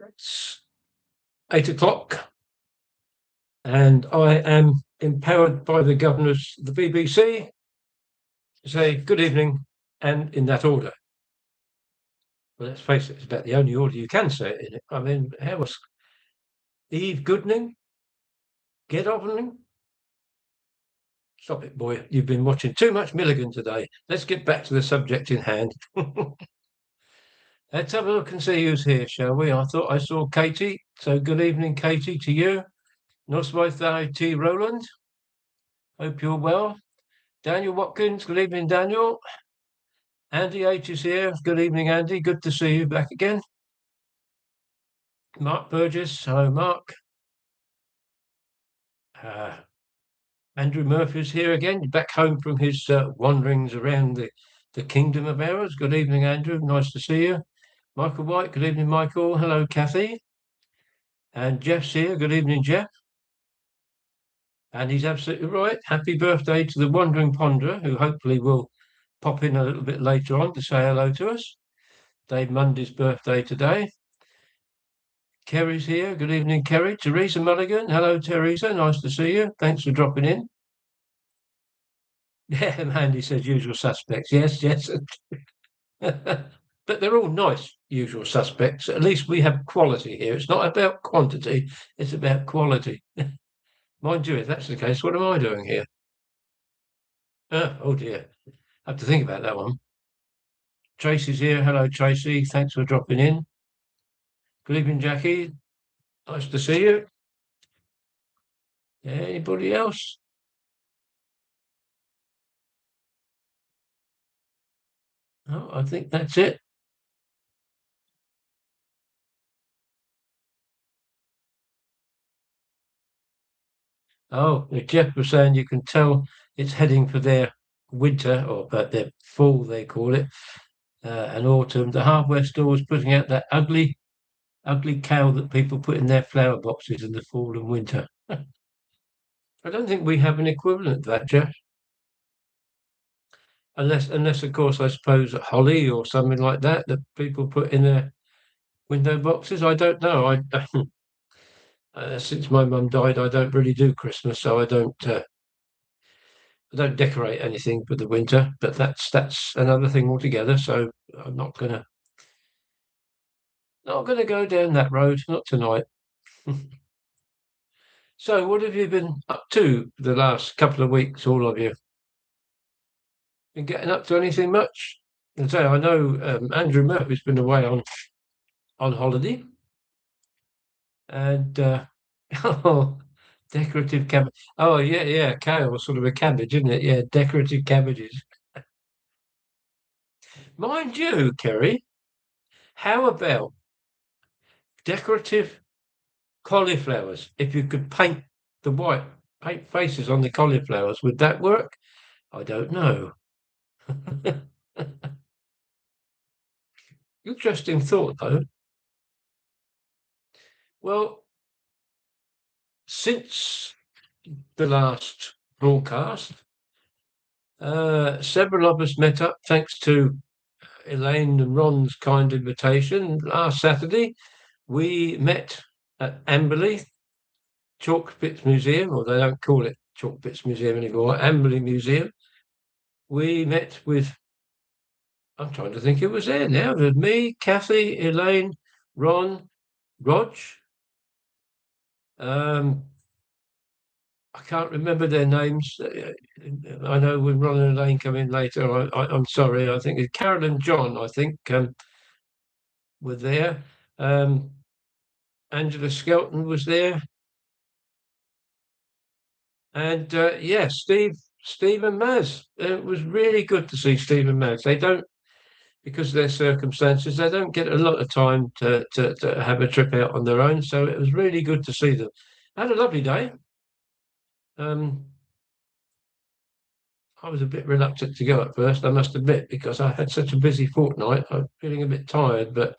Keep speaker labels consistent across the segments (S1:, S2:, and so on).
S1: It's 8 o'clock, and I am empowered by the governors of the BBC to say good evening, and in that order. Well, let's face it, it's about the only order you can say it in. I mean, how was Eve Goodning? Get opening? Stop it, boy. You've been watching too much Milligan today. Let's get back to the subject in hand. Let's have a look and see who's here, shall we? I thought I saw Katie. So good evening, Katie, to you. Noswaith T. Roland. Hope you're well. Daniel Watkins, good evening, Daniel. Andy H is here. Good evening, Andy. Good to see you back again. Mark Burgess. Hello, Mark. Andrew Murphy's here again, back home from his wanderings around the kingdom of ours. Good evening, Andrew. Nice to see you. Michael White. Good evening, Michael. Hello, Kathy. And Jeff's here. Good evening, Jeff. And he's absolutely right. Happy birthday to the Wandering Ponderer, who hopefully will pop in a little bit later on to say hello to us. Dave Mundy's birthday today. Kerry's here. Good evening, Kerry. Teresa Mulligan. Hello, Teresa. Nice to see you. Thanks for dropping in. Yeah, Mandy says usual suspects. Yes, yes. But they're all nice usual suspects. At least we have quality here. It's not about quantity, it's about quality. Mind you, if that's the case, what am I doing here? Oh dear. I have to think about that one. Tracy's here. Hello, Tracy. Thanks for dropping in. Good evening, Jackie. Nice to see you. Anybody else? Oh, I think that's it. Oh, Jeff was saying you can tell it's heading for their winter, or their fall, they call it, and autumn. The hardware store is putting out that ugly cow that people put in their flower boxes in the fall and winter. I don't think we have an equivalent to that, Jeff. Unless, of course, I suppose holly or something like that people put in their window boxes. I don't know. Since my mum died, I don't really do Christmas, so I don't decorate anything for the winter. But that's another thing altogether. So I'm not gonna go down that road. Not tonight. So, what have you been up to the last couple of weeks, all of you? Been getting up to anything much? And so I know Andrew Murphy's been away on holiday, and oh, decorative cabbage. Oh yeah, kale, sort of a cabbage, isn't it? Yeah, decorative cabbages. Mind you, Kerry, how about decorative cauliflowers? If you could paint faces on the cauliflowers, would that work? I don't know. Interesting thought, though. Well, since the last broadcast, several of us met up thanks to Elaine and Ron's kind invitation. Last Saturday, we met at Amberley Chalk Pits Museum, or they don't call it Chalk Pits Museum anymore, Amberley Museum. We met with, I'm trying to think who was there now. There's me, Kathy, Elaine, Ron, Rog. I can't remember their names. I know when Ron and Elaine come in later, I'm sorry. I think it's Carol and John, I think, were there. Angela Skelton was there. And Steve and Maz. It was really good to see Steve and Maz. They don't, because of their circumstances, they don't get a lot of time to have a trip out on their own. So it was really good to see them. I had a lovely day. I was a bit reluctant to go at first, I must admit, because I had such a busy fortnight. I'm feeling a bit tired, but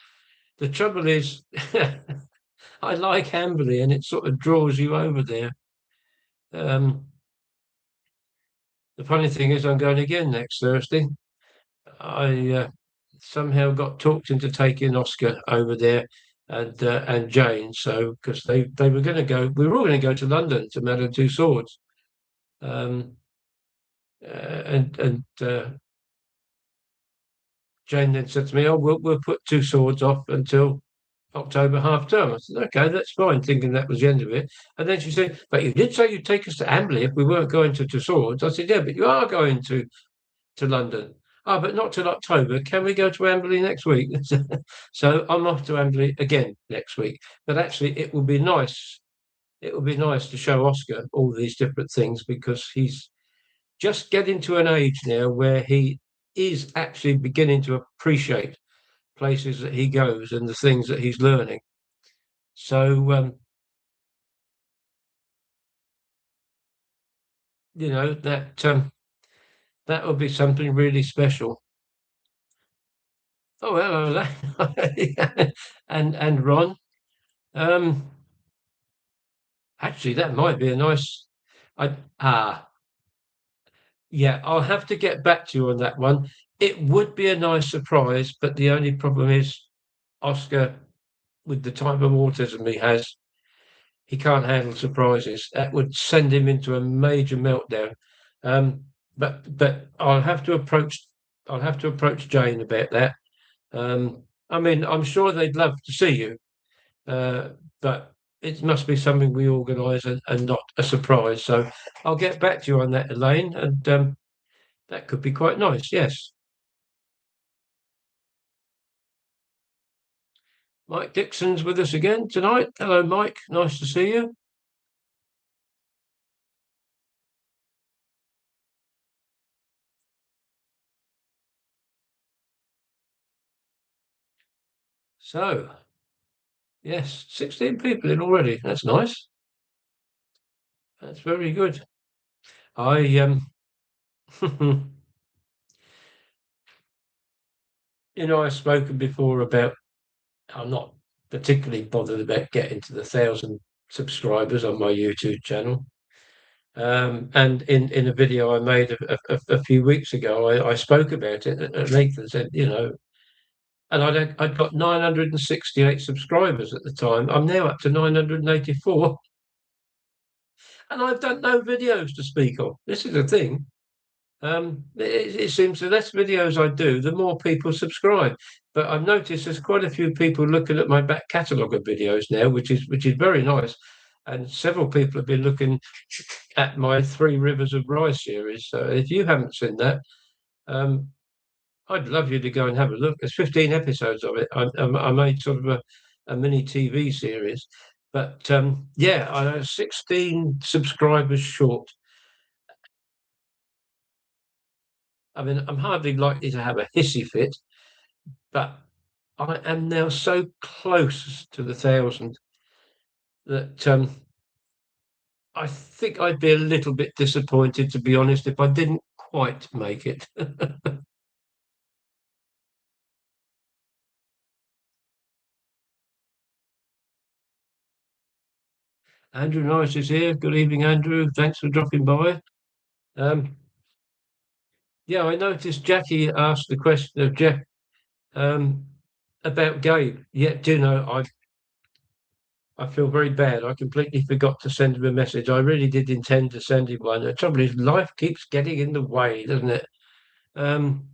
S1: the trouble is, I like Amberley, and it sort of draws you over there. The funny thing is, I'm going again next Thursday. I somehow got talked into taking Oscar over there and Jane. So because they were going to go, we were all going to go to London to Madame Tussauds, um, and Jane then said to me, "Oh, we'll put Tussauds off until October half term." I said, "Okay, that's fine," thinking that was the end of it. And then she said, "But you did say you'd take us to Amberley if we weren't going to Tussauds." I said, "Yeah, but you are going to London." "Oh, but not till October. Can we go to Amberley next week?" So I'm off to Amberley again next week. But actually, it would be nice. It would be nice to show Oscar all these different things because he's just getting to an age now where he is actually beginning to appreciate places that he goes and the things that he's learning. So, that would be something really special. Oh, hello, and Ron. Um, Actually, that might be a nice. I Yeah, I'll have to get back to you on that one. It would be a nice surprise, but the only problem is Oscar, with the type of autism he has, he can't handle surprises. That would send him into a major meltdown. Um, but I'll have to approach Jane about that. I mean, I'm sure they'd love to see you, uh, but it must be something we organise and not a surprise. So I'll get back to you on that, Elaine, and that could be quite nice. Yes. Mike Dixon's with us again tonight. Hello, Mike. Nice to see you. So, yes, 16 people in already. That's nice. That's very good. I I've spoken before about I'm not particularly bothered about getting to the 1,000 subscribers on my YouTube channel. And in a video I made a few weeks ago, I spoke about it at length and said, and I'd got 968 subscribers at the time. I'm now up to 984, and I've done no videos to speak of. This is the thing. It seems the less videos I do, the more people subscribe. But I've noticed there's quite a few people looking at my back catalogue of videos now, which is very nice. And several people have been looking at my Three Rivers of Rye series. So if you haven't seen that, um, I'd love you to go and have a look. There's 15 episodes of it. I made sort of a mini TV series, but yeah, I know 16 subscribers short. I mean, I'm hardly likely to have a hissy fit, but I am now so close to the 1,000 that I think I'd be a little bit disappointed, to be honest, if I didn't quite make it. Andrew Nice is here. Good evening, Andrew. Thanks for dropping by. Um, yeah, I noticed Jackie asked the question of Jeff um, about Gabe. Yeah, do you know, I feel very bad. I completely forgot to send him a message. I really did intend to send him one. The trouble is, life keeps getting in the way, doesn't it? Um,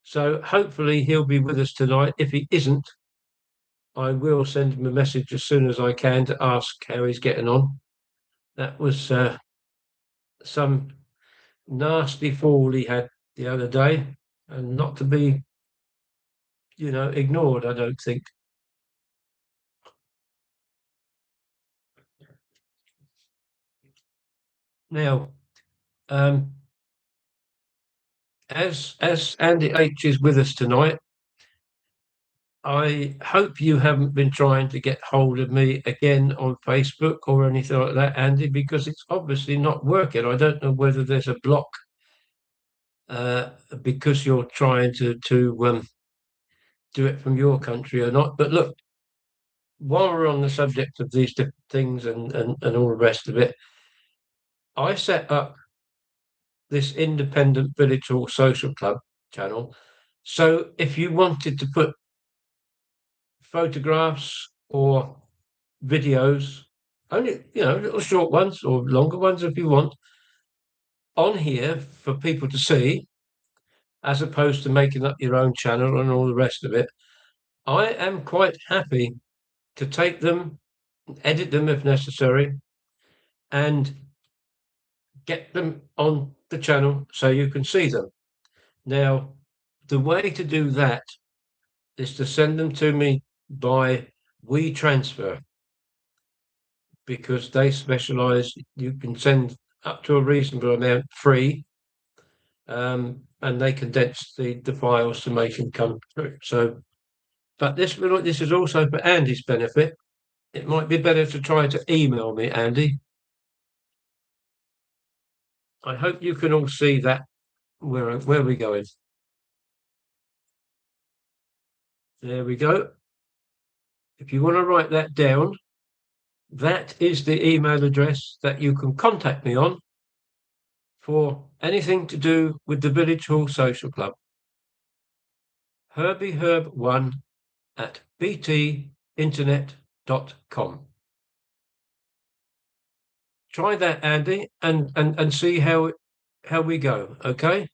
S1: so hopefully he'll be with us tonight. If he isn't, I will send him a message as soon as I can to ask how he's getting on. That was some nasty fall he had the other day, and not to be, ignored, I don't think. Now, um, as Andy H is with us tonight, I hope you haven't been trying to get hold of me again on Facebook or anything like that, Andy, because it's obviously not working. I don't know whether there's a block uh, because you're trying to do it from your country or not. But look, while we're on the subject of these different things and all the rest of it, I set up this independent village or social club channel. So if you wanted to put photographs or videos, only, little short ones or longer ones if you want, on here for people to see, as opposed to making up your own channel and all the rest of it. I am quite happy to take them, edit them if necessary, and get them on the channel so you can see them. Now, the way to do that is to send them to me by WeTransfer, because they specialize. You can send up to a reasonable amount free, and they condense the files to make them come through. So, but this is also for Andy's benefit. It might be better to try to email me, Andy. I hope you can all see that where we're going. There we go. If you want to write that down, that is the email address that you can contact me on for anything to do with the Village Hall Social Club. herbieherb1@btinternet.com. Try that, Andy, and see how we go. Okay.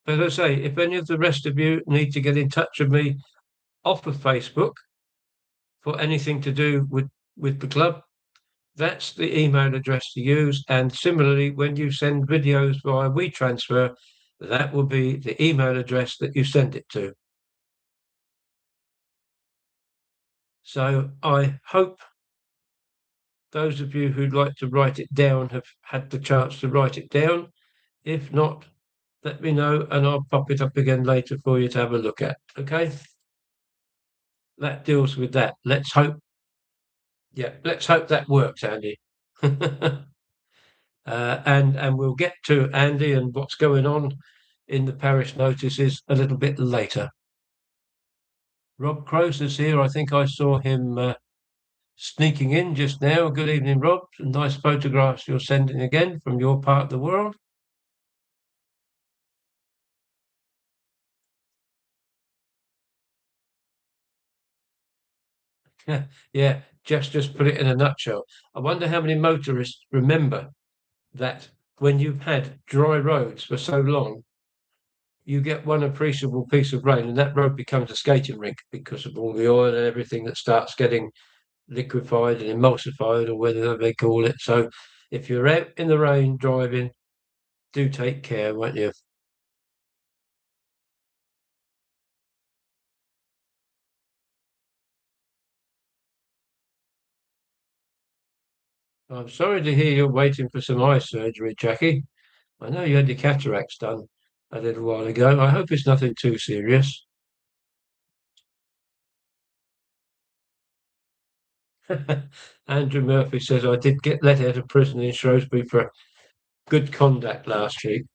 S1: As I say, if any of the rest of you need to get in touch with me off of Facebook for anything to do with the club, that's the email address to use. And similarly, when you send videos via WeTransfer, that will be the email address that you send it to. So I hope those of you who'd like to write it down have had the chance to write it down. If not, let me know and I'll pop it up again later for you to have a look at. Okay. That deals with that. Let's hope that works, Andy. And we'll get to Andy and what's going on in the parish notices a little bit later. Rob Croce is here. I think I saw him sneaking in just now. Good evening, Rob. Some nice photographs you're sending again from your part of the world. Yeah, just put it in a nutshell. I wonder how many motorists remember that when you've had dry roads for so long, you get one appreciable piece of rain and that road becomes a skating rink because of all the oil and everything that starts getting liquefied and emulsified, or whatever they call it. So if you're out in the rain driving, do take care, won't you? I'm sorry to hear you're waiting for some eye surgery, Jackie. I know you had your cataracts done a little while ago. I hope it's nothing too serious. Andrew Murphy says, I did get let out of prison in Shrewsbury for good conduct last week.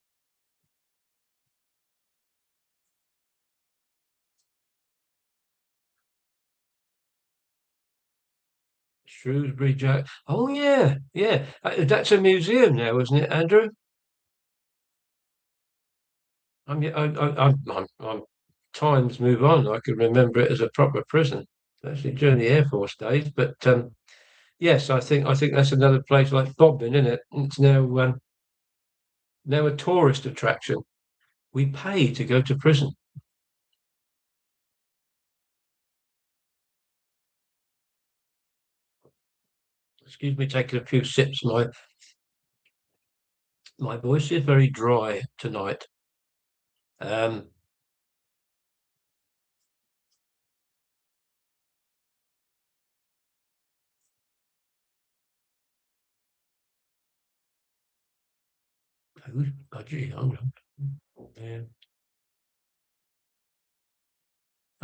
S1: Shrewsbury Jack. Oh, yeah, yeah. That's a museum now, isn't it, Andrew? Times move on. I can remember it as a proper prison, actually during the Air Force days. But yes, I think that's another place like Bodmin, isn't it? It's now a tourist attraction. We pay to go to prison. Excuse me, taking a few sips. My voice is very dry tonight. Um, oh, gee, yeah.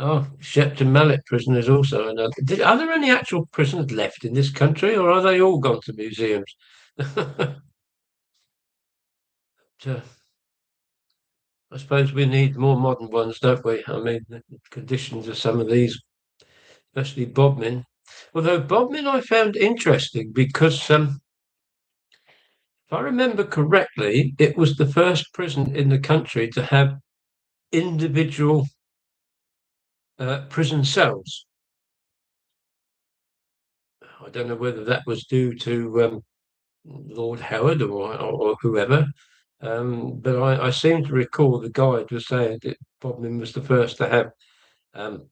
S1: Oh, Shepton Mallet prison is also another. Are there any actual prisons left in this country, or are they all gone to museums? uh, I suppose we need more modern ones, don't we? I mean, the conditions of some of these, especially Bodmin. Although Bodmin I found interesting because, if I remember correctly, it was the first prison in the country to have individual prison cells. I don't know whether that was due to Lord Howard or whoever, but I seem to recall the guide was saying that Bodmin was the first um,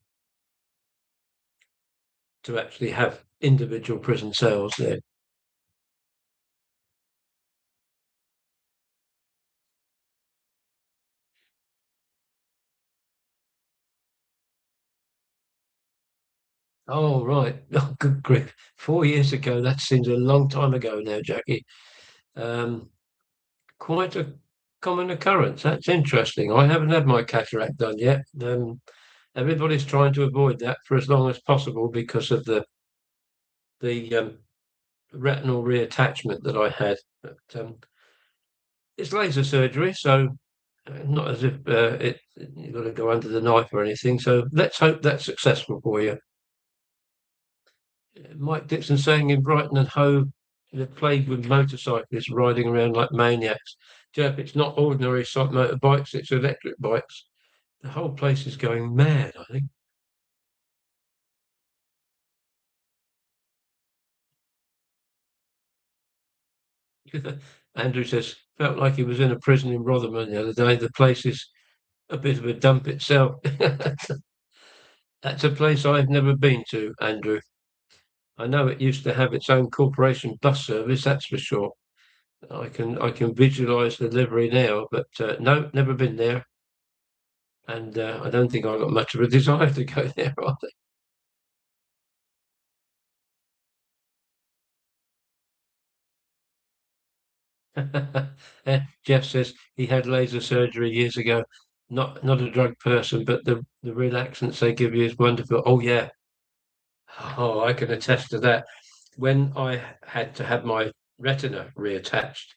S1: to actually have individual prison cells there. Oh, right. Oh, good grief. 4 years ago, that seems a long time ago now, Jackie. Um, Quite a common occurrence. That's interesting. I haven't had my cataract done yet. Everybody's trying to avoid that for as long as possible because of the retinal reattachment that I had. But it's laser surgery, so not as if you've got to go under the knife or anything. So let's hope that's successful for you. Mike Dixon saying in Brighton and Hove, they're plagued with motorcyclists riding around like maniacs. Jeff, it's not ordinary motorbikes, it's electric bikes. The whole place is going mad, I think. Andrew says, felt like he was in a prison in Rotherham the other day. The place is a bit of a dump itself. That's a place I've never been to, Andrew. I know it used to have its own corporation bus service, that's for sure. I can visualise the livery now, but no, never been there, and I don't think I've got much of a desire to go there either. Jeff says he had laser surgery years ago. Not a drug person, but the relaxants they give you is wonderful. Oh yeah, oh I can attest to that. When I had to have my retina reattached,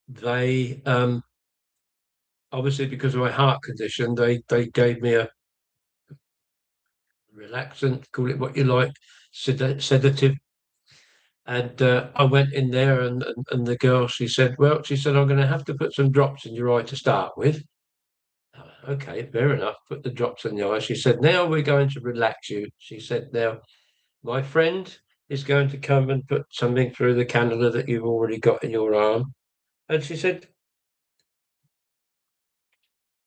S1: they obviously because of my heart condition, they gave me a relaxant, call it what you like, sedative. And I went in there, and the girl, she said, I'm going to have to put some drops in your eye to start with. Okay, fair enough. Put the drops in the eye. She said, now we're going to relax you. She said, now my friend is going to come and put something through the cannula that you've already got in your arm. And she said,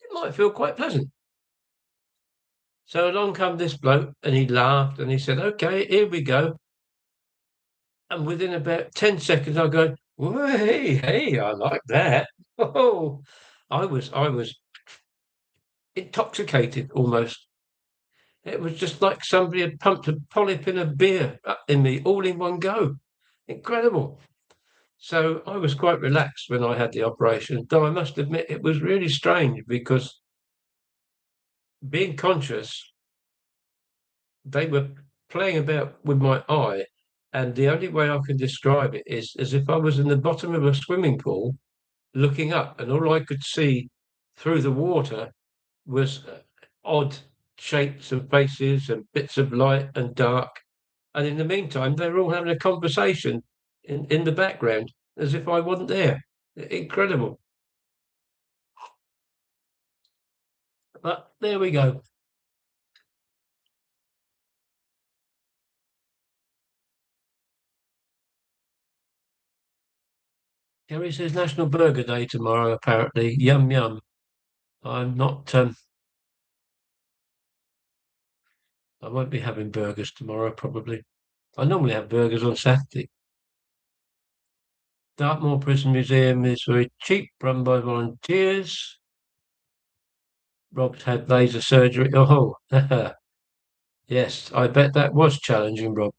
S1: it might feel quite pleasant. So along come this bloke, and he laughed and he said, okay, here we go. And within about 10 seconds, I go, "Whoa, hey, hey, I like that." Oh, I was intoxicated almost. It was just like somebody had pumped a polyp in a beer in me all in one go. Incredible. So I was quite relaxed when I had the operation, though I must admit it was really strange because being conscious, they were playing about with my eye, and the only way I can describe it is as if I was in the bottom of a swimming pool looking up, and all I could see through the water was odd shapes and faces and bits of light and dark. And in the meantime, they were all having a conversation in the background as if I wasn't there. Incredible. But there we go. Gary says National Burger Day tomorrow, apparently. Yum, yum. I'm not, I won't be having burgers tomorrow, probably. I normally have burgers on Saturday. Dartmoor Prison Museum is very cheap, run by volunteers. Rob's had laser surgery. Oh, yes, I bet that was challenging, Rob.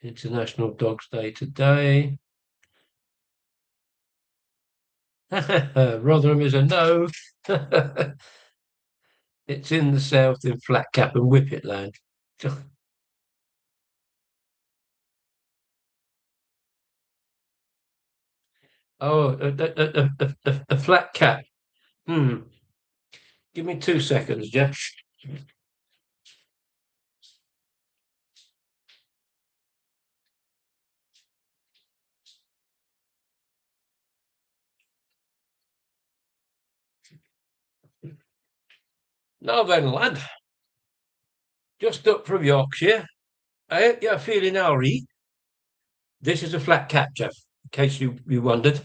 S1: International Dogs Day today. Rotherham is a no. It's in the south in Flat Cap and Whippet land. Oh, a flat cap. Hmm. Give me 2 seconds, Jeff. Now then, lad, just up from Yorkshire. I hope you're feeling all right. This is a flat cap, Jeff, in case you wondered.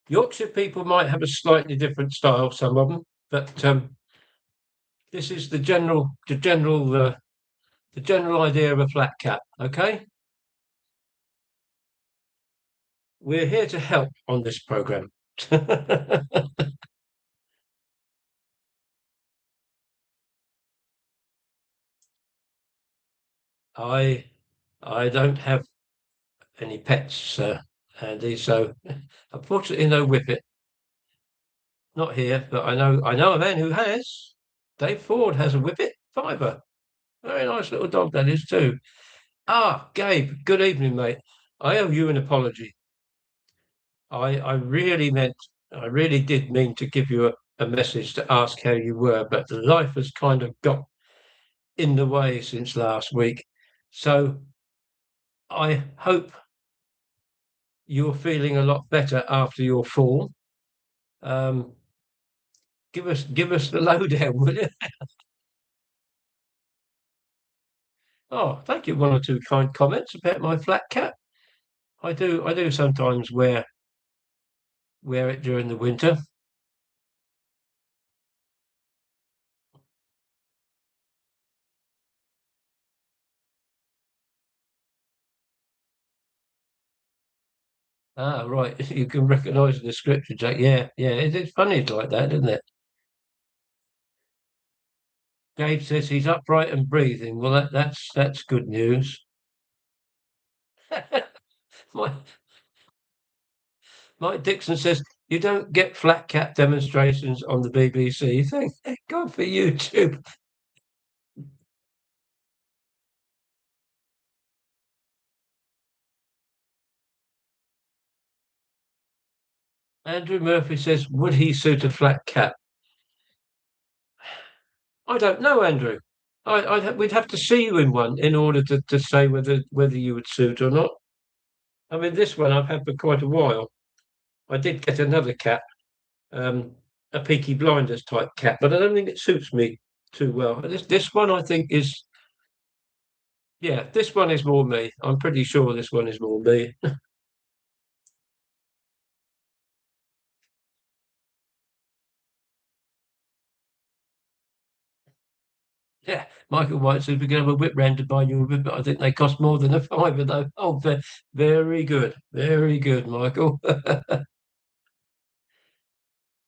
S1: Yorkshire people might have a slightly different style, some of them, but this is the general idea of a flat cap. Okay, we're here to help on this program. I I don't have any pets, Andy, so unfortunately no whippet. Not here, but I know a man who has. Dave Ford has a whippet fiver. Very nice little dog that is too. Ah, Gabe, good evening, mate. I owe you an apology. I really I really did mean to give you a message to ask how you were, but life has kind of got in the way since last week. So I hope you're feeling a lot better after your fall. Um, give us the lowdown, will you? Oh, thank you. One or two kind comments about my flat cap. I do sometimes wear it during the winter. Ah, right. You can recognise the description, Jack. Yeah, yeah. It's funny it's like that, isn't it? Gabe says he's upright and breathing. Well, that's good news. Mike, Mike Dixon says you don't get flat cap demonstrations on the BBC. Thank God for YouTube. Andrew Murphy says, would he suit a flat cap? I don't know, Andrew. We'd have to see you in one in order to say whether you would suit or not. I mean, this one I've had for quite a while. I did get another cap, um, a Peaky Blinders type cap, but I don't think it suits me too well. This one I think is, yeah, this one is more me. I'm pretty sure this one is more me. Yeah, Michael White says we can have a whip round to buy you a whip, but I think they cost more than a fiver though. Oh, very good, Michael.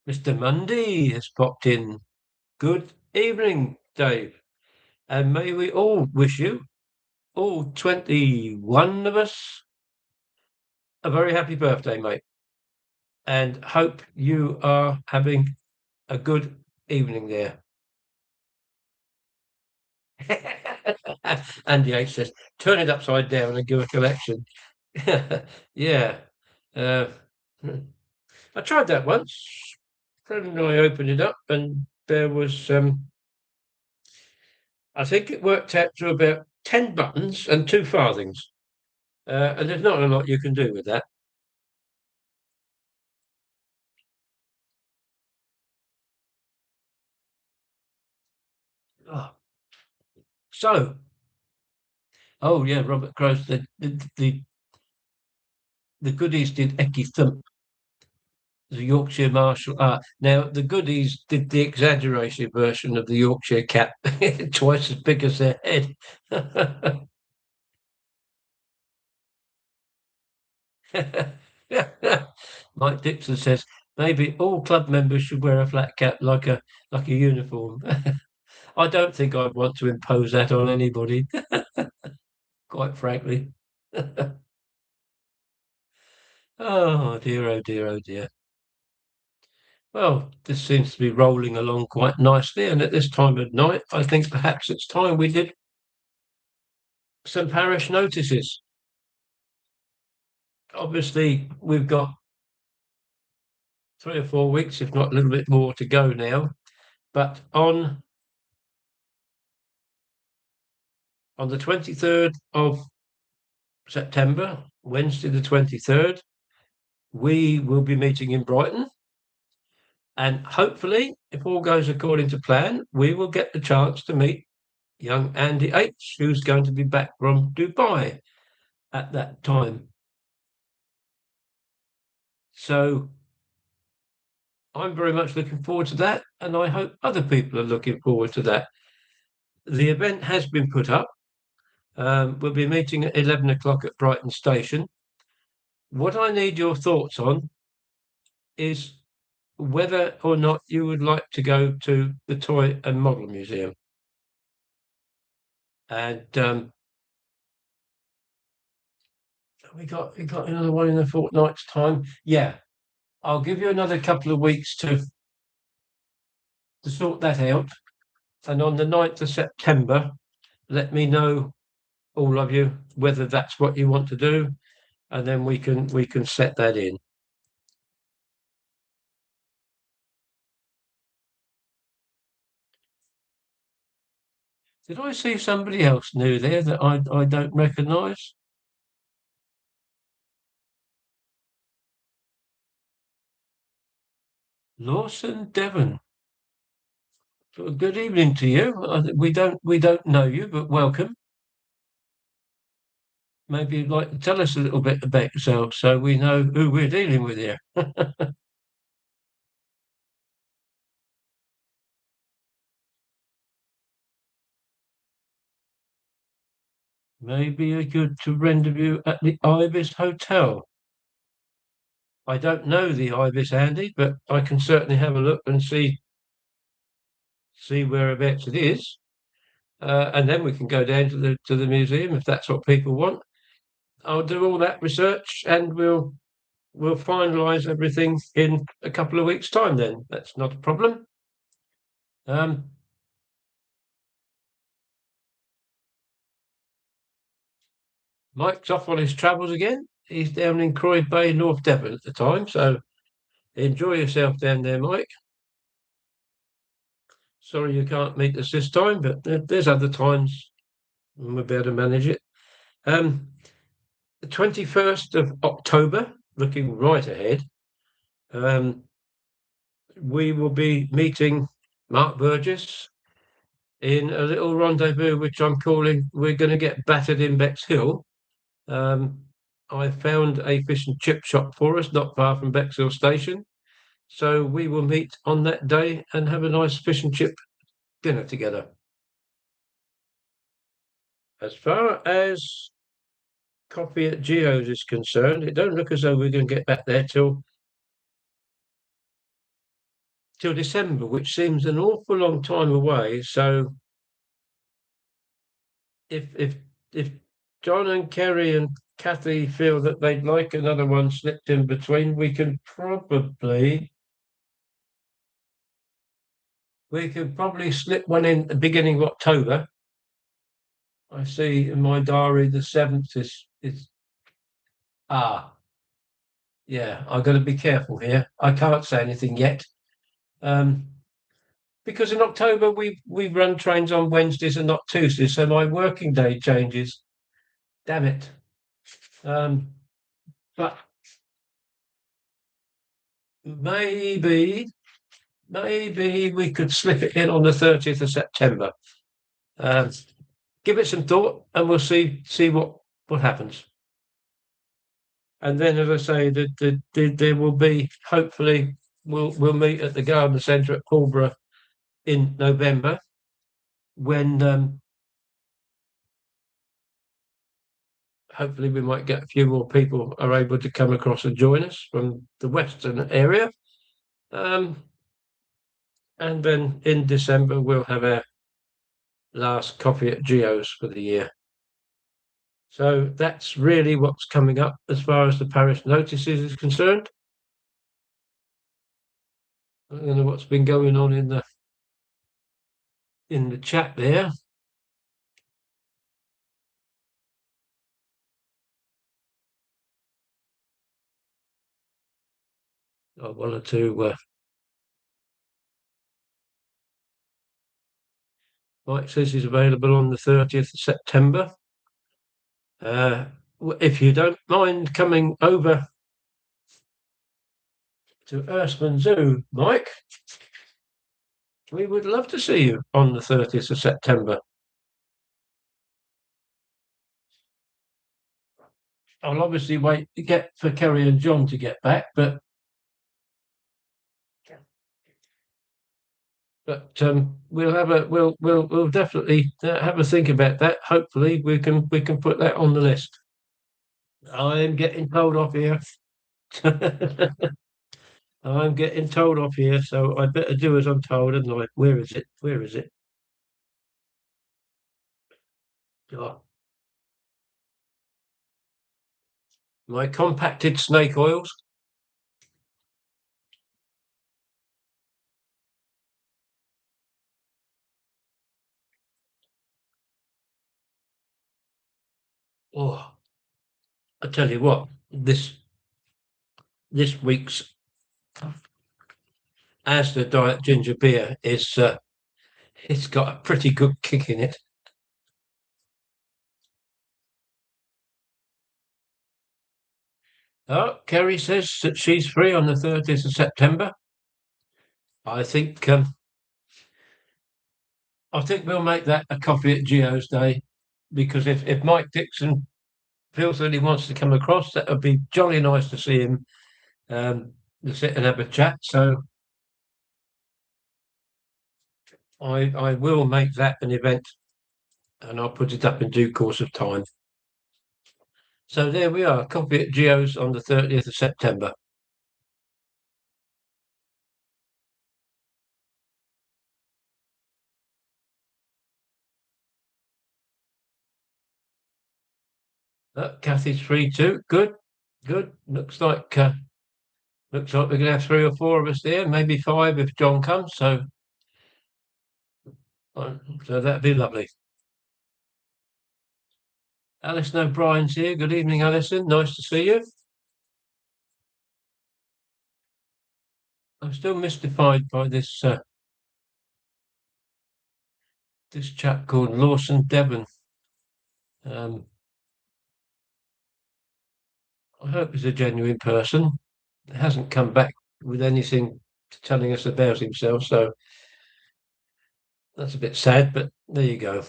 S1: Mr. Mundy has popped in. Good evening, Dave, and may we all wish you, all 21 of us, a very happy birthday, mate, and hope you are having a good evening there. Andy H says, turn it upside down and give a collection. Yeah. Uh, I tried that once. Friend and I opened it up, and there was, I think it worked out to about 10 buttons and two farthings. And there's not a lot you can do with that. Oh, so, oh yeah, Robert Gross, the goodies did Ecky Thump, the Yorkshire Marshal Art. Now, the goodies did the exaggerated version of the Yorkshire cat, twice as big as their head. Mike Dixon says maybe all club members should wear a flat cap like a uniform. I don't think I'd want to impose that on anybody, quite frankly. Oh dear, oh dear, oh dear. Well, this seems to be rolling along quite nicely, and at this time of night, I think perhaps it's time we did some parish notices. Obviously, we've got 3 or 4 weeks, if not a little bit more, to go now. But on the 23rd of September, Wednesday the 23rd, we will be meeting in Brighton And hopefully, if all goes according to plan, we will get the chance to meet young Andy H, who's going to be back from Dubai at that time. So I'm very much looking forward to that, and I hope other people are looking forward to that. The event has been put up. We'll be meeting at 11 o'clock at Brighton Station. What I need your thoughts on is whether or not you would like to go to the Toy and Model Museum. And we got another one in a fortnight's time. Yeah, I'll give you another couple of weeks to sort that out. And on the 9th of September, let me know, all of you, whether that's what you want to do, and then we can set that in. Did I see somebody else new there that I don't recognise? Lawson Devon. Good evening to you. We don't know you, but welcome. Maybe you'd like to tell us a little bit about yourself so we know who we're dealing with here. Maybe you're good to rendezvous at the Ibis Hotel. I don't know the Ibis, Andy, but I can certainly have a look and see whereabouts it is, and then we can go down to the museum if that's what people want. I'll do all that research, and we'll finalise everything in a couple of weeks' time. Then that's not a problem. Mike's off on his travels again. He's down in Croyd Bay, North Devon at the time, so enjoy yourself down there, Mike. Sorry you can't meet us this time, but there's other times when we'll be able to manage it. The 21st of October, looking right ahead, we will be meeting Mark Burgess in a little rendezvous, which I'm calling We're Going to Get Battered in Bexhill. I found a fish and chip shop for us, not far from Bexhill Station. So we will meet on that day and have a nice fish and chip dinner together. As far as coffee at Geo's is concerned, it don't look as though we're going to get back there till December, which seems an awful long time away. So if John and Kerry and Kathy feel that they'd like another one slipped in between, we can probably slip one in at the beginning of October. I see in my diary the 7th is yeah, I've got to be careful here. I can't say anything yet. Because in October we run trains on Wednesdays and not Tuesdays, so my working day changes. Damn it. But maybe we could slip it in on the 30th of September. Give it some thought, and we'll see what happens. And then, as I say, there will be, hopefully, we'll meet at the garden centre at Pulborough in November, when hopefully we might get a few more people are able to come across and join us from the western area. And then in December we'll have our last coffee at Geo's for the year. So that's really what's coming up as far as the parish notices is concerned. I don't know what's been going on in the chat there. One or two. Mike says he's available on the 30th of September. If you don't mind coming over to Earthman Zoo, Mike. We would love to see you on the 30th of September. I'll obviously wait to get for Kerry and John to get back, but we'll definitely have a think about that. Hopefully, we can put that on the list. I'm getting told off here. I'm getting told off here, so I better do as I'm told. And like, where is it? Where is it? Oh, my compacted snake oils. Oh, I tell you what, this week's Asda Diet Ginger Beer is it's got a pretty good kick in it. Oh, Kerry says that she's free on the 30th of September. I think um, I think we'll make that a coffee at Geo's day because if Mike Dixon feels that he wants to come across, that would be jolly nice to see him to sit and have a chat. So I will make that an event and I'll put it up in due course of time. So there we are, coffee at Geo's on the 30th of September. Kathy's free too. Good, good. Looks like we're gonna have three or four of us there, maybe five if John comes. So that'd be lovely. Alison O'Brien's here. Good evening, Alison. Nice to see you. I'm still mystified by this chap called Lawson Devon. Um, I hope he's a genuine person. He hasn't come back with anything telling us about himself, so that's a bit sad. But there you go.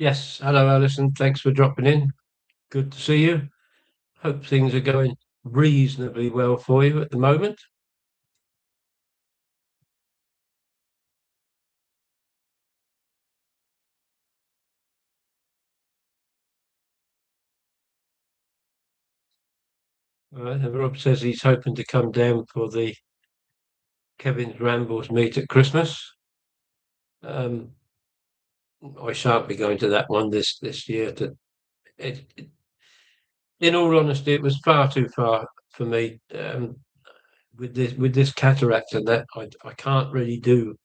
S1: Yes, hello, Alison. Thanks for dropping in. Good to see you. Hope things are going reasonably well for you at the moment. And Rob says he's hoping to come down for the Kevin's Rambles meet at Christmas. Um, I shan't be going to that one this year. In all honesty, it was far too far for me. With this cataract and that, I can't really do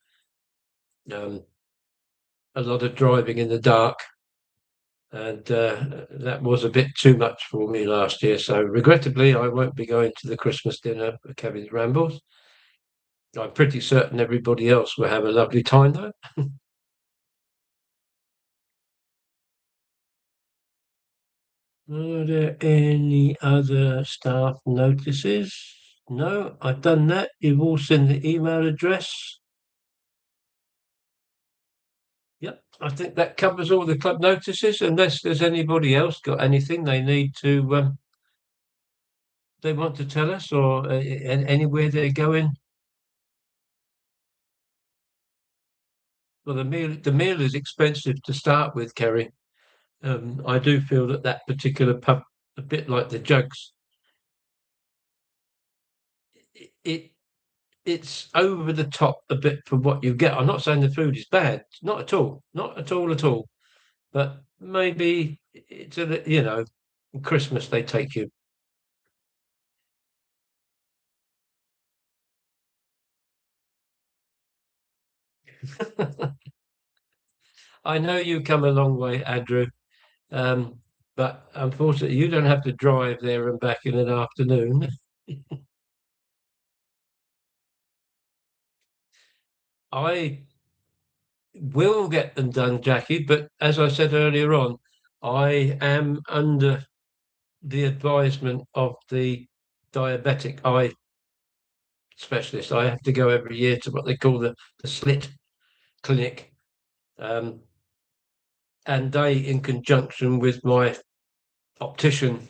S1: um, a lot of driving in the dark, and that was a bit too much for me last year. So regrettably, I won't be going to the Christmas dinner at Kevin's Rambles. I'm pretty certain everybody else will have a lovely time though. Are there any other staff notices? No, I've done that. You've all seen the email address. Yep, I think that covers all the club notices, unless there's anybody else got anything they need to they want to tell us or anywhere they're going. Well, the meal is expensive to start with, Kerry. I do feel that particular pub, a bit like the Jugs, it it's over the top a bit for what you get. I'm not saying the food is bad, not at all, not at all, at all. But maybe it's Christmas they take you. I know you come a long way, Andrew, um, but unfortunately you don't have to drive there and back in an afternoon. I will get them done, Jackie. But as I said earlier on, I am under the advisement of the diabetic eye specialist. I have to go every year to what they call the slit clinic. And they, in conjunction with my optician,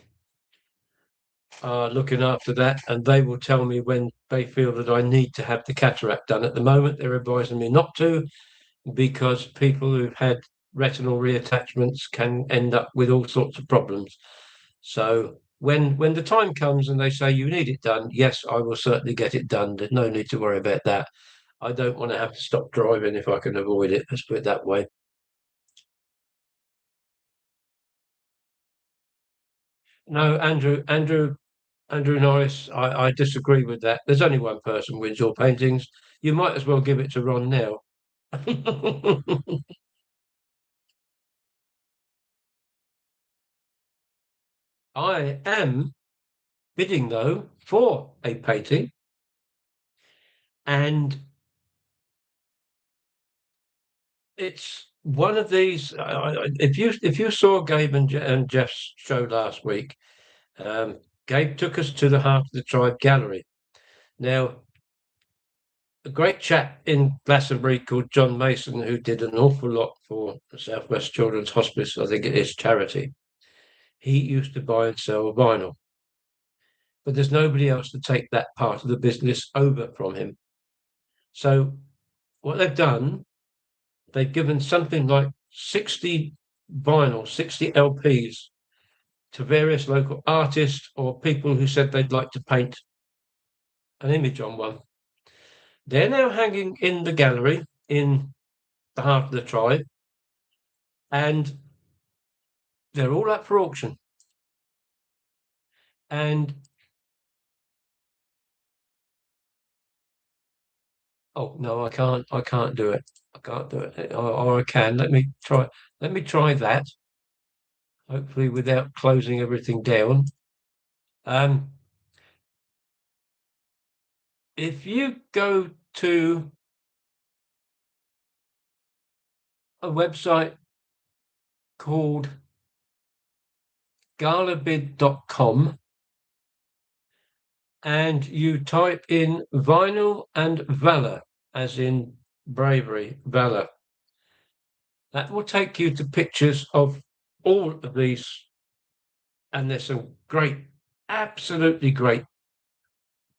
S1: are looking after that, and they will tell me when they feel that I need to have the cataract done. At the moment, they're advising me not to, because people who've had retinal reattachments can end up with all sorts of problems. So when the time comes and they say you need it done, yes, I will certainly get it done. There's no need to worry about that. I don't want to have to stop driving if I can avoid it. Let's put it that way. No, Andrew Norris, I disagree with that. There's only one person wins your paintings. You might as well give it to Ron now. I am bidding, though, for a painting, and it's one of these. If you saw Gabe and Jeff's show last week, Gabe took us to the Heart of the Tribe Gallery. Now, a great chap in Glastonbury called John Mason, who did an awful lot for the South West Children's Hospice, I think it is charity. He used to buy and sell vinyl, but there's nobody else to take that part of the business over from him. So what they've done, they've given something like 60 vinyl, 60 LPs to various local artists or people who said they'd like to paint an image on one. They're now hanging in the gallery in the Heart of the Tribe, and they're all up for auction. And oh no, I can't do it. I can't do it. Or I can. Let me try. Let me try that. Hopefully, without closing everything down. Um, if you go to a website called galabid.com and you type in vinyl and valor, as in bravery, valor, that will take you to pictures of all of these. And there's some great, absolutely great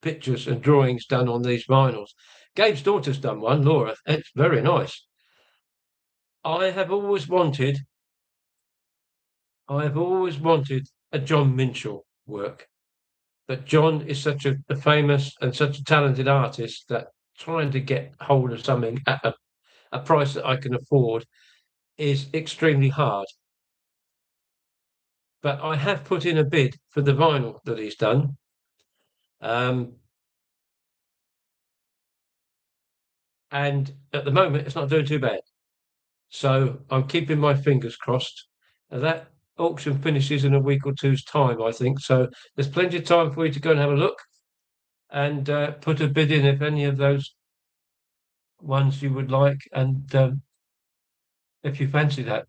S1: pictures and drawings done on these vinyls. Gabe's daughter's done one, Laura. It's very nice. I have always wanted a John Minshall work. But John is such a famous and such a talented artist that trying to get hold of something at a price that I can afford is extremely hard. But I have put in a bid for the vinyl that he's done. And at the moment, it's not doing too bad. So I'm keeping my fingers crossed. That auction finishes in a week or two's time, I think. So there's plenty of time for you to go and have a look and put a bid in if any of those ones you would like, and if you fancy that.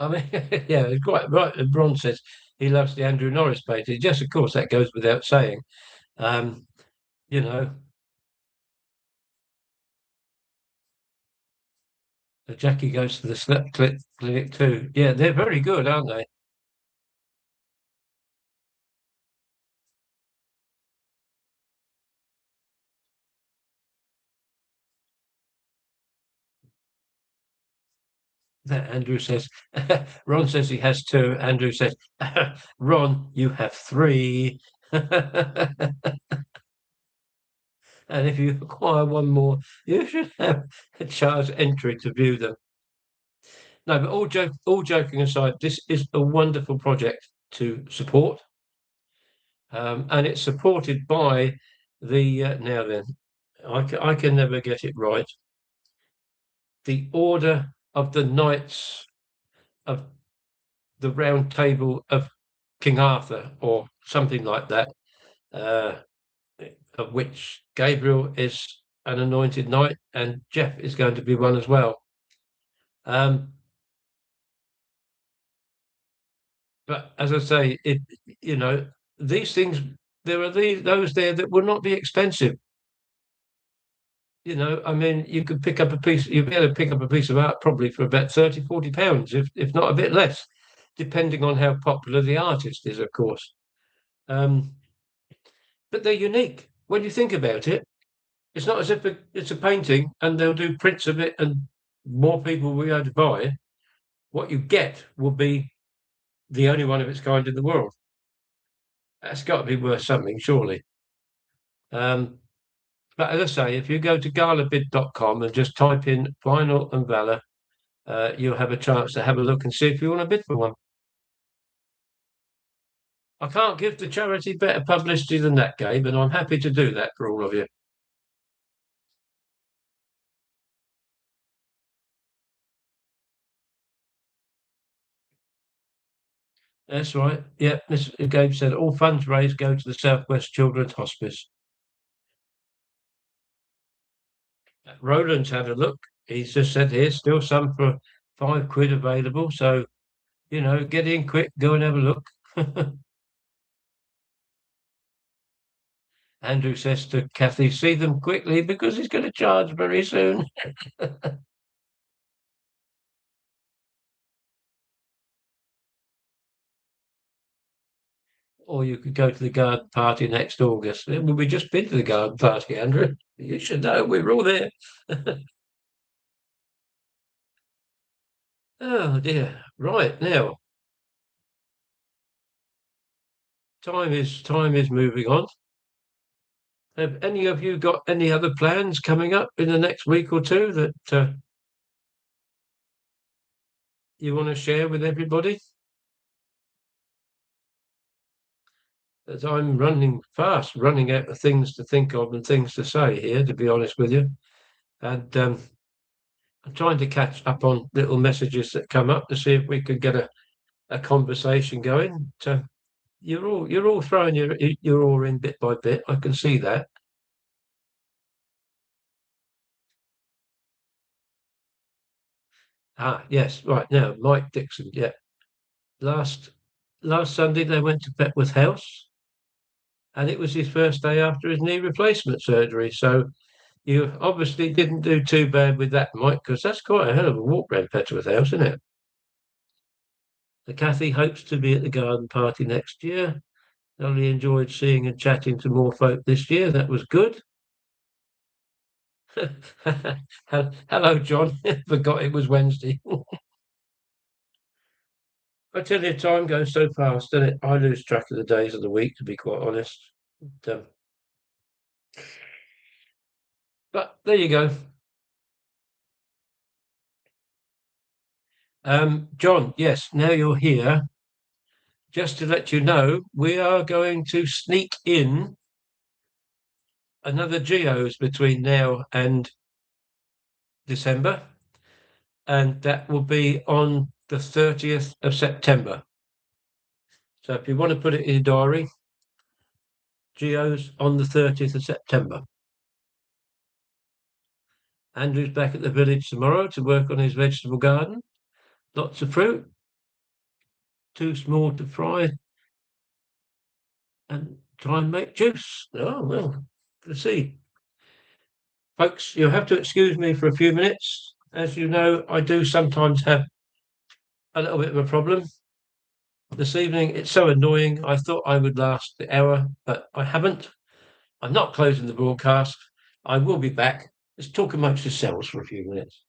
S1: I mean, yeah, it's quite right. And Ron says he loves the Andrew Norris painting. Yes, of course, that goes without saying. Um, you know, Jackie goes to the Slip Clinic too. Yeah, they're very good, aren't they? That Andrew says. Ron says he has two. Andrew says, Ron, you have three. And if you acquire one more, you should have a charge entry to view them. No, but all joking aside, this is a wonderful project to support. and it's supported by the now then, I can never get it right. The Order of the Knights of the Round Table of King Arthur, or something like that, uh, of which Gabriel is an anointed knight, and Jeff is going to be one as well. Um, but as I say, you know these things. There are those there that will not be expensive. I mean, you could pick up a piece. You'd be able to pick up a piece of art probably for about 30, 40 pounds, if not a bit less, depending on how popular the artist is, of course. Um, but they're unique when you think about it. It's not as if it's a painting and they'll do prints of it and more people will be able to buy it. What you get will be the only one of its kind in the world. That's got to be worth something, surely. Um, but as I say, if you go to galabid.com and just type in vinyl and Valor, you'll have a chance to have a look and see if you want to bid for one. I can't give the charity better publicity than that, Gabe, and I'm happy to do that for all of you. That's right. Yeah, Mr. Gabe said all funds raised go to the Southwest Children's Hospice. Roland's had a look. He's just said here's still some for £5 available. So, get in quick, go and have a look. Andrew says to Kathy, see them quickly because he's going to charge very soon. Or you could go to the garden party next August. Well, we just been to the garden party, Andrew. You should know we were all there. Oh dear. Right now, time is moving on. Have any of you got any other plans coming up in the next week or two that you want to share with everybody? As I'm running fast, running out of things to think of and things to say here, to be honest with you. And I'm trying to catch up on little messages that come up to see if we could get a conversation going. So you're all throwing your oar in bit by bit. I can see that. Yes, right now, Mike Dixon. Yeah, last last Sunday they went to Petworth House, and it was his first day after his knee replacement surgery. So you obviously didn't do too bad with that, Mike, because that's quite a hell of a walk round Petworth House, isn't it? The Kathy hopes to be at the garden party next year. Only enjoyed seeing and chatting to more folk this year. That was good. Hello, John. Forgot it was Wednesday. I tell you, time goes so fast, doesn't it? I lose track of the days of the week, to be quite honest. But there you go. John, yes, now you're here. Just to let you know, we are going to sneak in another Geos between now and December, and that will be on the 30th of September. So if you want to put it in your diary, Geos on the 30th of September. Andrew's back at the village tomorrow to work on his vegetable garden. Lots of fruit, too small to fry, and try and make juice. Oh, well, let's see. Folks, you'll have to excuse me for a few minutes. As you know, I do sometimes have a little bit of a problem. This evening, it's so annoying. I thought I would last the hour, but I haven't. I'm not closing the broadcast. I will be back. Let's talk amongst yourselves for a few minutes.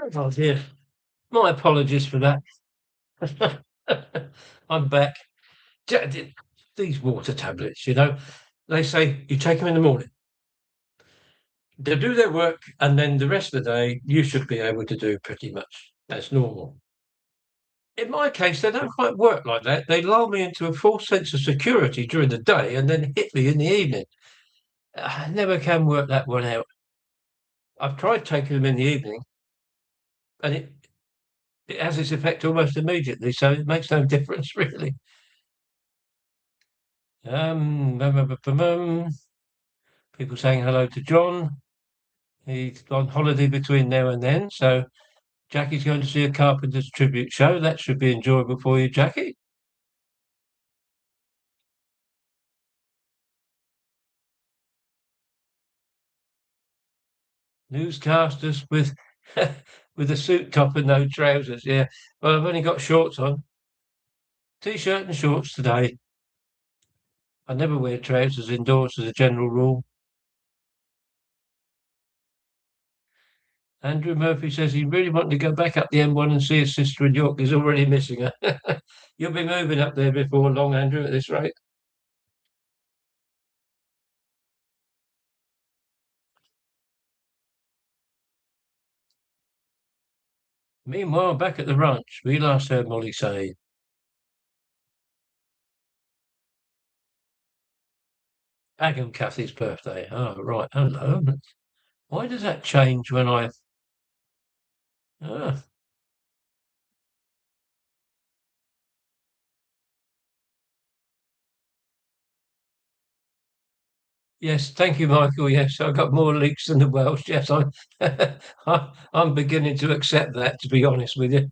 S1: Oh dear. My apologies for that. I'm back. These water tablets, they say you take them in the morning. They do their work, and then the rest of the day you should be able to do pretty much as normal. In my case, they don't quite work like that. They lull me into a false sense of security during the day and then hit me in the evening. I never can work that one out. I've tried taking them in the evening, and it has its effect almost immediately, so it makes no difference really. People saying hello to John. He's on holiday between now and then, so Jackie's going to see a Carpenter's tribute show. That should be enjoyable for you, Jackie. Newscasters with with a suit top and no trousers. Yeah, well, I've only got shorts on, t-shirt and shorts today. I never wear trousers indoors as a general rule. Andrew Murphy says he really wanted to go back up the M1 and see his sister in York. He's already missing her. You'll be moving up there before long, Andrew, at this rate. Meanwhile, back at the ranch, we last heard Molly say, Agam Kathy's birthday. Oh, right. Hello. Why does that change when I... Ah, yes, thank you, Michael. Yes, I've got more leaks than the Welsh. Yes, I'm beginning to accept that, to be honest with you.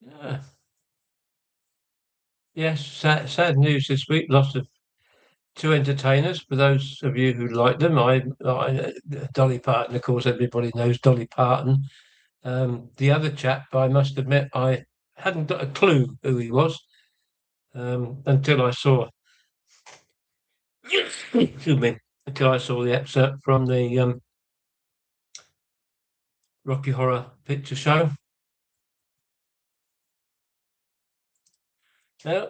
S1: Yeah. Yes, sad news this week. Loss of two entertainers. For those of you who like them, Dolly Parton, of course, everybody knows Dolly Parton. The other chap, I must admit, I hadn't got a clue who he was until I saw, excuse me, until I saw the excerpt from the Rocky Horror Picture Show. Now,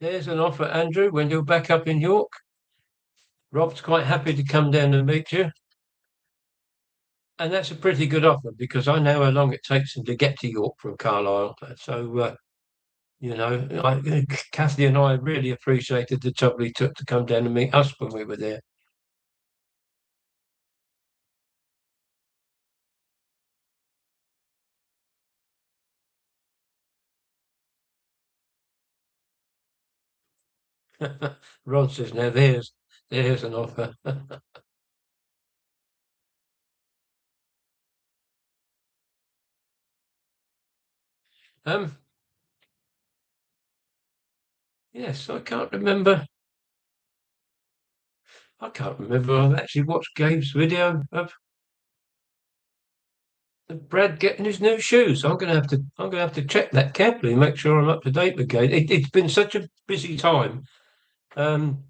S1: there's an offer, Andrew, when you're back up in York. Rob's quite happy to come down and meet you. And that's a pretty good offer because I know how long it takes him to get to York from Carlisle. So, Kathy and I really appreciated the trouble he took to come down and meet us when we were there. Rod says, now there's an offer. um, yes, I can't remember. I've actually watched Gabe's video of Brad getting his new shoes. I'm gonna have to check that carefully and make sure I'm up to date with Gabe. It's been such a busy time. Um,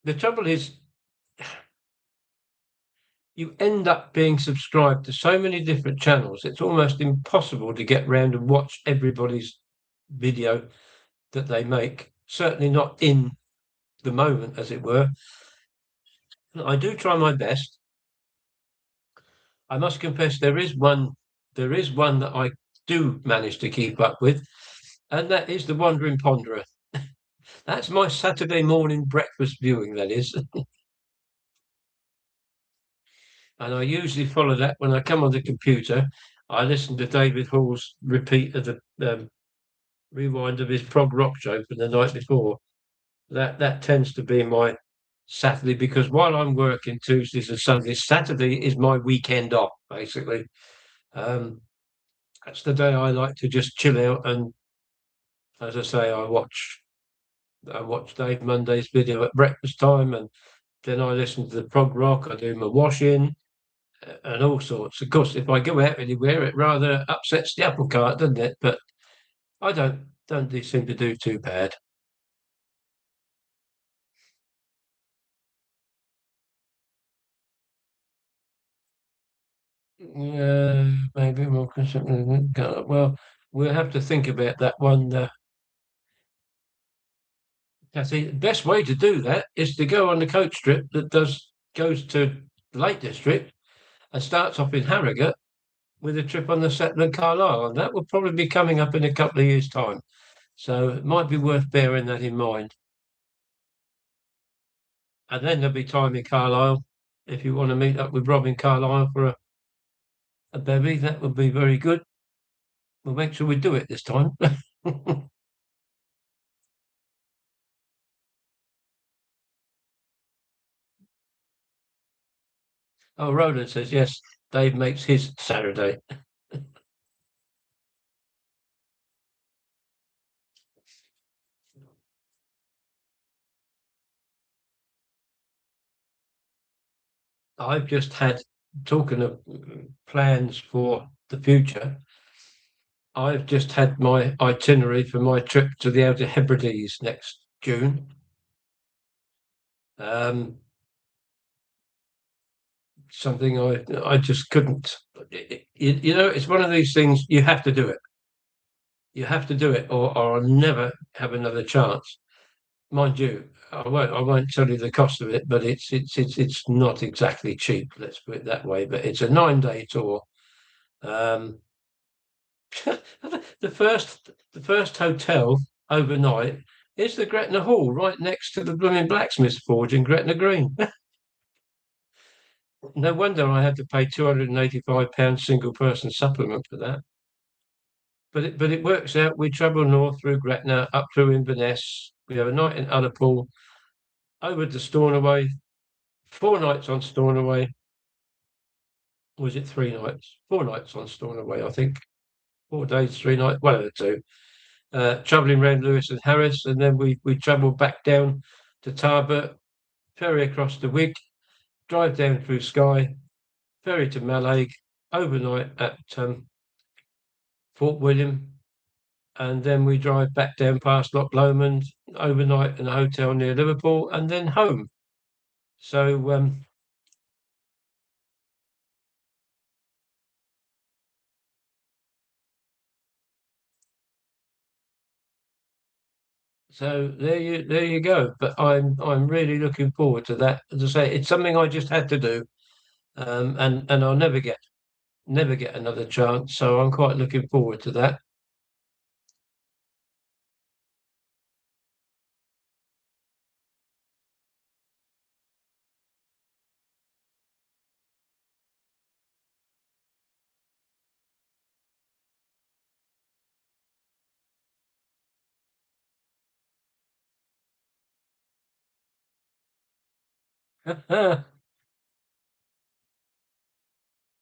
S1: the trouble is, you end up being subscribed to so many different channels. It's almost impossible to get round and watch everybody's video that they make. Certainly not in the moment, as it were. I do try my best. I must confess there is one that I do manage to keep up with, and that is the Wandering Ponderer. That's my Saturday morning breakfast viewing, that is. And I usually follow that when I come on the computer. I listen to David Hall's repeat of the rewind of his prog rock show from the night before. That tends to be my Saturday because while I'm working Tuesdays and Sundays, Saturday is my weekend off, basically. Um, that's the day I like to just chill out and, as I say, I watch Dave Monday's video at breakfast time and then I listen to the prog rock. I do my washing and all sorts. Of course, if I go out anywhere, it rather upsets the apple cart, doesn't it? But I don't seem to do too bad. Maybe more consistent. Well, we'll have to think about that one. The best way to do that is to go on the coach trip that goes to the Lake District and starts off in Harrogate with a trip on the Shetland Carlisle, and that will probably be coming up in a couple of years' time. So it might be worth bearing that in mind. And then there'll be time in Carlisle if you want to meet up with Robin Carlisle for a bevy. That would be very good. We'll make sure we do it this time. Oh, Roland says yes. Dave makes his Saturday. I've just had, talking of plans for the future, I've just had my itinerary for my trip to the Outer Hebrides next June. Um, Something I just couldn't. It's one of these things you have to do it. You have to do it, or I'll never have another chance. Mind you, I won't tell you the cost of it, but it's not exactly cheap. Let's put it that way. But it's a 9-day tour. Um, the first hotel overnight is the Gretna Hall, right next to the blooming blacksmith's forge in Gretna Green. No wonder I had to pay £285 single person supplement for that. But it works out. We travel north through Gretna, up through Inverness. We have a night in Ullapool, over to Stornoway, 4 nights on Stornoway. Was it 3 nights? 4 nights on Stornoway, I think. 4 days, 3 nights, one of the two. Travelling around Lewis and Harris, and then we travel back down to Tarbert, ferry across the Wig, drive down through Skye, ferry to Mallaig, overnight at Fort William, and then we drive back down past Loch Lomond, overnight in a hotel near Liverpool, and then home. So there you go. But I'm really looking forward to that. As I say, it's something I just had to do, and I'll never get another chance. So I'm quite looking forward to that.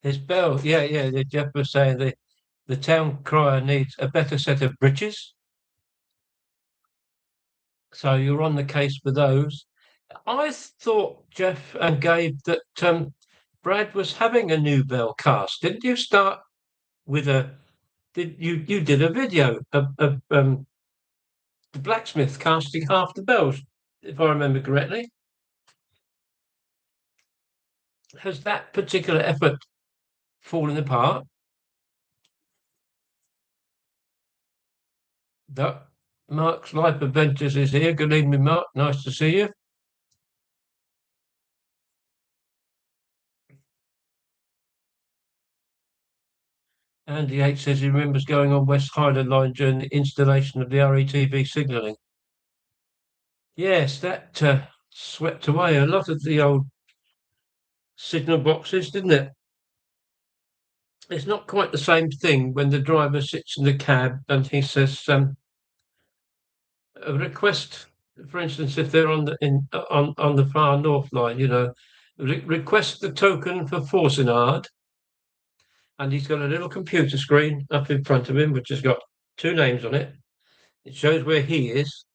S1: His bell, yeah, yeah. Jeff was saying the town crier needs a better set of breeches. So you're on the case for those. I thought, Jeff and Gabe, that Brad was having a new bell cast. Didn't you start with a? Did you did a video of the blacksmith casting half the bells, if I remember correctly? Has that particular effort fallen apart? That Mark's Life Adventures is here. Good evening, Mark. Nice to see you. Andy H says he remembers going on West Highland Line during the installation of the RETV signalling. Yes, that swept away a lot of the old signal boxes, didn't it? It's not quite the same thing when the driver sits in the cab and he says, a request, for instance, if they're on the far north line, request the token for Forcenard, and he's got a little computer screen up in front of him which has got two names on it. It shows where he is,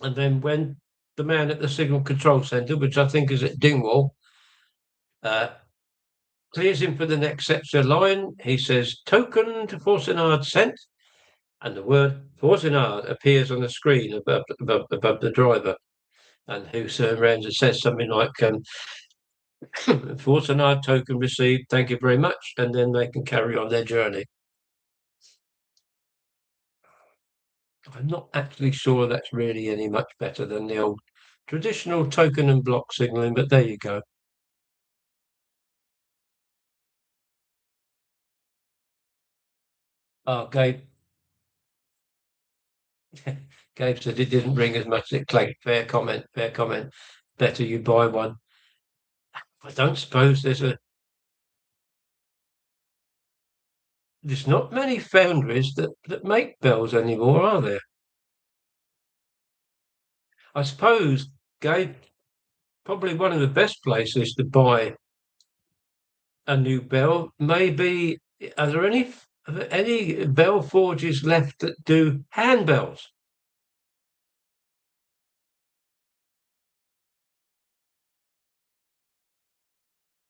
S1: and then when the man at the Signal Control Centre, which I think is at Dingwall, clears him for the next sector line. He says, "Token to Forcenard sent," and the word Forcenard appears on the screen above the driver. And who turns around and says something like, "Forcenard token received, thank you very much," and then they can carry on their journey. I'm not actually sure that's really any much better than the old traditional token and block signalling, but there you go. Oh, Gabe. Gabe said it didn't ring as much as it clanked. Fair comment, fair comment. Better you buy one. I don't suppose there's not many foundries that make bells anymore, are there? I suppose, Gabe, probably one of the best places to buy a new bell. Maybe are there any bell forges left that do handbells?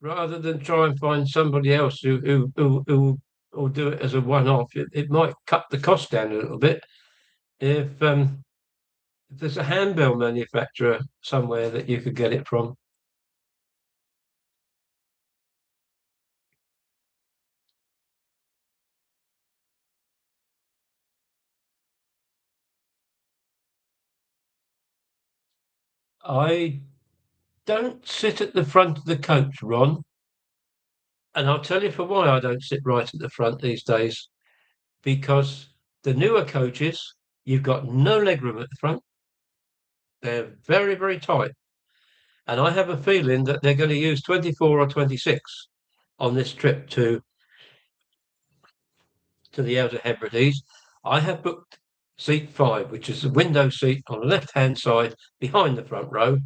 S1: Rather than try and find somebody else who will do it as a one-off, it might cut the cost down a little bit if there's a handbell manufacturer somewhere that you could get it from. I don't sit at the front of the coach, Ron, and I'll tell you for why I don't sit right at the front these days. Because the newer coaches, you've got no legroom at the front. They're very, very tight. And I have a feeling that they're going to use 24 or 26 on this trip to the Outer Hebrides. I have booked seat 5, which is the window seat on the left-hand side behind the front row.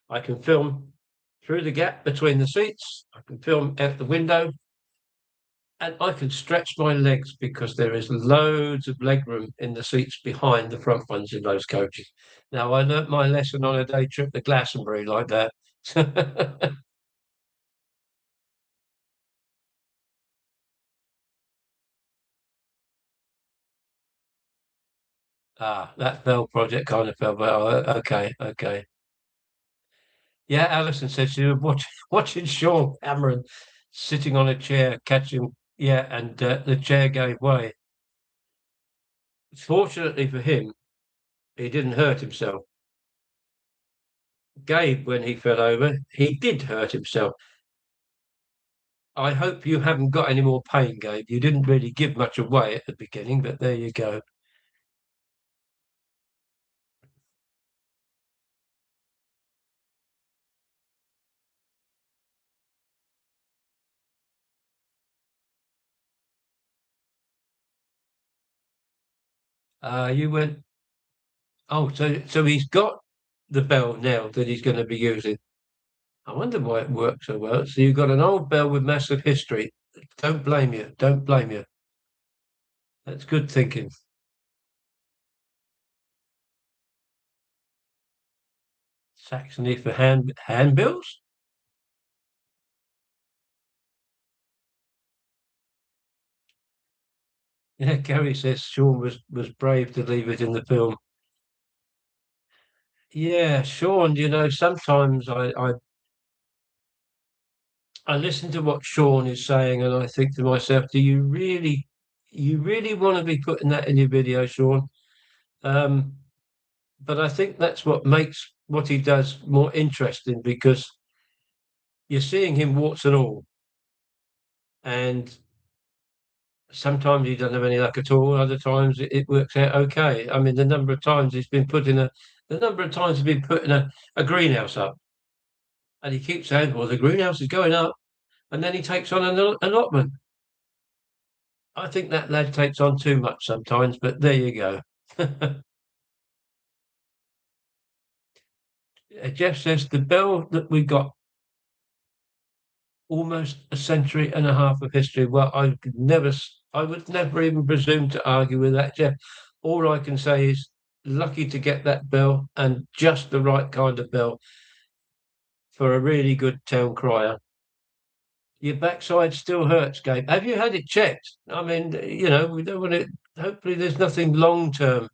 S1: I can film through the gap between the seats. I can film out the window. And I can stretch my legs because there is loads of legroom in the seats behind the front ones in those coaches. Now, I learnt my lesson on a day trip to Glastonbury like that. That Bell project kind of fell, but okay, okay. Yeah, Alison said she was watching Sean Cameron sitting on a chair, catching, yeah, and the chair gave way. Fortunately for him, he didn't hurt himself. Gabe, when he fell over, he did hurt himself. I hope you haven't got any more pain, Gabe. You didn't really give much away at the beginning, but there you go. You went. Oh, so he's got the bell now that he's going to be using. I wonder why it works so well. So you've got an old bell with massive history. Don't blame you. Don't blame you. That's good thinking. Saxony for handbills. Yeah, Gary says Sean was brave to leave it in the film. Yeah, Sean. Sometimes I listen to what Sean is saying, and I think to myself, do you really want to be putting that in your video, Sean? Um, but I think that's what makes what he does more interesting because you're seeing him warts and all, and sometimes he doesn't have any luck at all. Other times it works out okay. I mean, the number of times the number of times he's been putting a greenhouse up, and he keeps saying, "Well, the greenhouse is going up," and then he takes on an allotment. I think that lad takes on too much sometimes, but there you go. Jeff says the bell that we got almost a century and a half of history. Well, I would never even presume to argue with that, Jeff. All I can say is lucky to get that bell, and just the right kind of bell for a really good town crier. Your backside still hurts, Gabe. Have you had it checked? I mean, we don't want it. Hopefully, there's nothing long term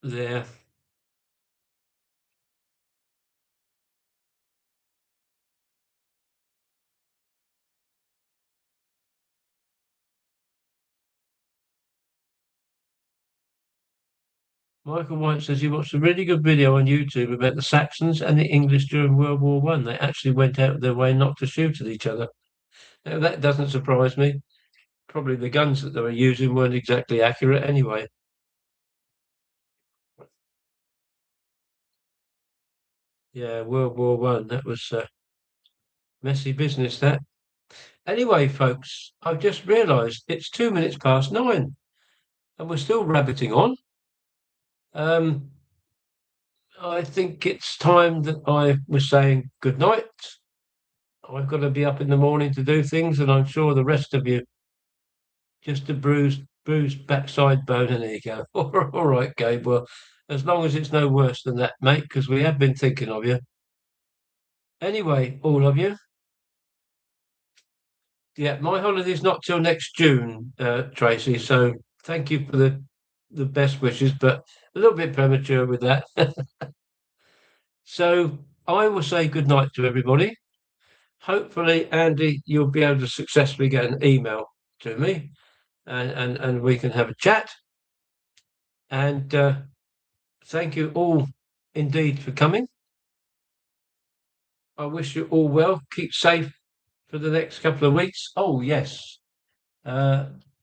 S1: there. Michael White says he watched a really good video on YouTube about the Saxons and the English during World War One. They actually went out of their way not to shoot at each other. Now, that doesn't surprise me. Probably the guns that they were using weren't exactly accurate anyway. Yeah, World War One. That was messy business. That. Anyway, folks, I've just realised it's 2 minutes past 9, and we're still rabbiting on. I think it's time that I was saying good night. I've got to be up in the morning to do things, and I'm sure the rest of you just a bruised backside bone, and there you go. All right, Gabe. Well, as long as it's no worse than that, mate, because we have been thinking of you. Anyway, all of you. Yeah, my holiday's not till next June, Tracy. So thank you for the best wishes, but a little bit premature with that. So I will say good night to everybody. Hopefully, Andy, you'll be able to successfully get an email to me, and we can have a chat. And thank you all indeed for coming. I wish you all well. Keep safe for the next couple of weeks. Oh, yes.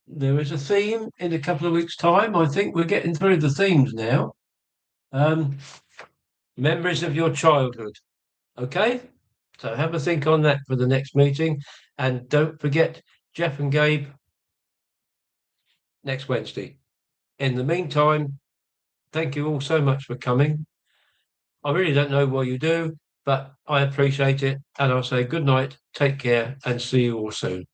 S1: There is a theme in a couple of weeks' time. I think we're getting through the themes now. Memories of your childhood. Okay? So have a think on that for the next meeting. And don't forget Jeff and Gabe next Wednesday. In the meantime, thank you all so much for coming. I really don't know what you do, but I appreciate it. And I'll say good night, take care, and see you all soon.